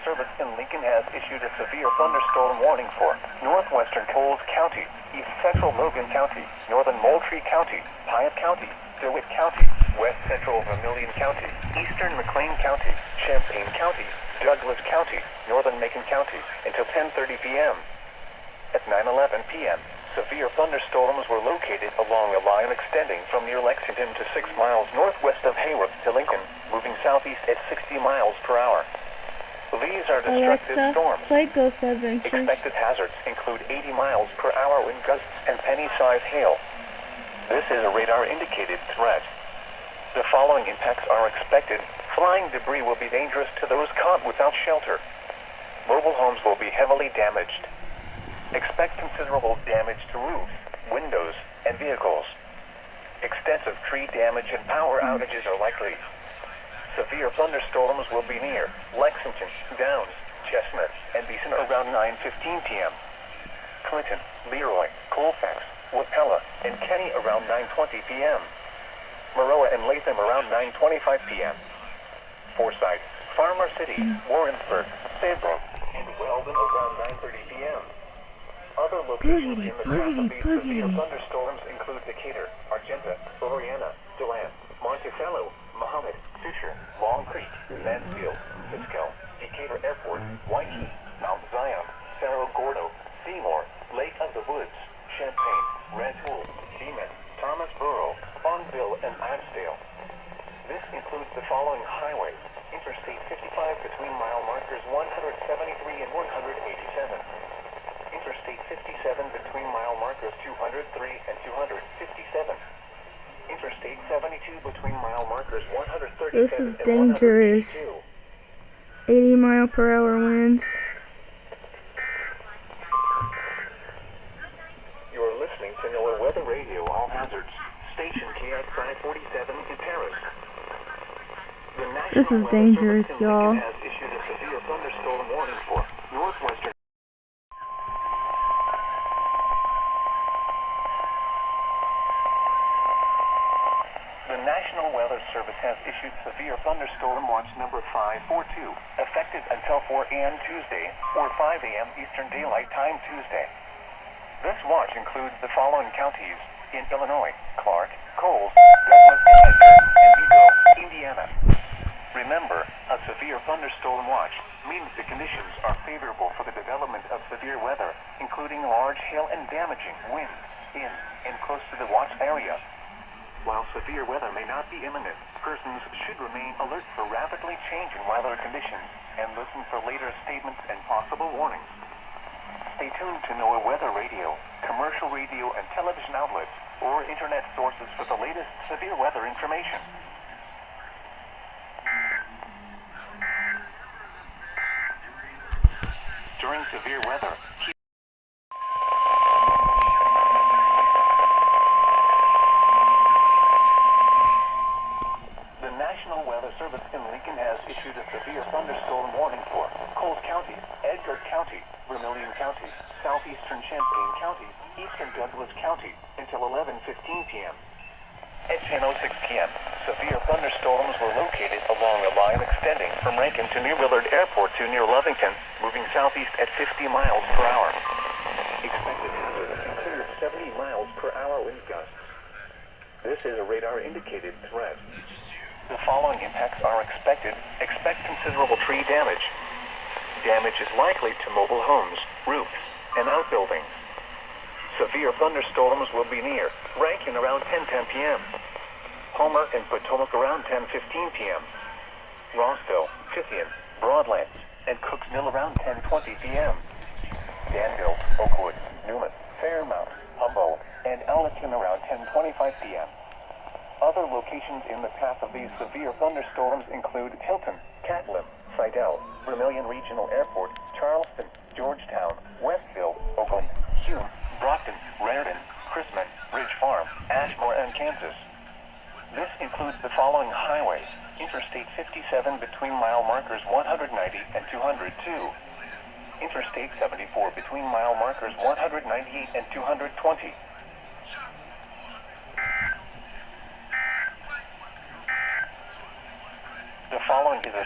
Service in Lincoln has issued a severe thunderstorm warning for northwestern Coles County, east central Logan County, northern Moultrie County, Piatt County, DeWitt County, west central Vermilion County, eastern McLean County, Champaign County, Douglas County, northern Macon County, until 10:30 p.m. At 9:11 p.m., severe thunderstorms were located along a line extending from near Lexington to 6 miles northwest of Hayworth to Lincoln, moving southeast at 60 miles per hour. These are destructive storms. Play Ghost Adventures. Expected hazards include 80 miles per hour wind gusts and penny-sized hail. This is a radar-indicated threat. The following impacts are expected. Flying debris will be dangerous to those caught without shelter. Mobile homes will be heavily damaged. Expect considerable damage to roofs, windows, and vehicles. Extensive tree damage and power outages are likely. Severe thunderstorms will be near Lexington, Downs, Chestnut, and Beeson around 9:15 p.m. Clinton, Leroy, Colfax, Wapella, and Kenny around 9:20 p.m. Maroa and Latham around 9:25 p.m. Forsyth, Farmer City, Warrensburg, Saybrook, and Weldon around 9:30 p.m. Other locations in the path of these severe thunderstorms include Decatur, Argenta, Oriana, DeLand, Monticello, Mahomet, Fisher, Long Creek, Mansfield, Fishkill, Decatur Airport, Waikiki, Mount Zion, Cerro Gordo, Seymour, Lake of the Woods, Champaign, Red Bull, Beeman, Thomasboro, Bonneville, and Adsdale. This includes the following highways: Interstate 55 between mile markers 173 and 187. Interstate 57 between mile markers 203 and 257. Interstate 72 between mile markers 137 This is and dangerous. 182. 80-mile-per-hour winds. You are listening to NOAA Weather Radio, all hazards. Station KXI 47 in Paris. The National This is Weather dangerous, Service in y'all. Lincoln has issued a severe thunderstorm warning for northwestern. The National Weather Service has issued severe thunderstorm watch number 542, effective until 4 a.m. Tuesday, or 5 a.m. Eastern Daylight Time Tuesday. This watch includes the following counties in Illinois: Clark, Coles, Douglas, and Vigo, Indiana. Remember, a severe thunderstorm watch means the conditions are favorable for the development of severe weather, including large hail and damaging winds in and close to the watch area. While severe weather may not be imminent, persons should remain alert for rapidly changing weather conditions and listen for later statements and possible warnings. Stay tuned to NOAA Weather Radio, commercial radio and television outlets, or internet sources for the latest severe weather information. During severe weather, the National Weather Service in Lincoln has issued a severe thunderstorm warning for Coles County, Edgar County, Vermilion County, southeastern Champaign County, eastern Douglas County, until 11:15 p.m. At 10:06 p.m., severe thunderstorms were located along a line extending from Rankin to near Willard Airport to near Lovington, moving southeast at 50 miles per hour. Expected hazards include 70 miles per hour wind gusts. This is a radar-indicated threat. The following impacts are expected. Expect considerable tree damage. Damage is likely to mobile homes, roofs, and outbuildings. Severe thunderstorms will be near Rankin around 10:10 p.m. Homer and Potomac around 10:15 p.m. Rossville, Fithian, Broadlands, and Cooks Mill around 10:20 p.m. Danville, Oakwood, Newman, Fairmount, Humboldt, and Elliston around 10:25 p.m. Other locations in the path of these severe thunderstorms include Hilton, Catlin, Sidell, Vermilion Regional Airport, Charleston, Georgetown, Westville, Oakland, Hume, Brockton, Raritan, Chrisman, Ridge Farm, Ashmore, and Kansas. This includes the following highways: Interstate 57 between mile markers 190 and 202. Interstate 74 between mile markers 198 and 220. The following is a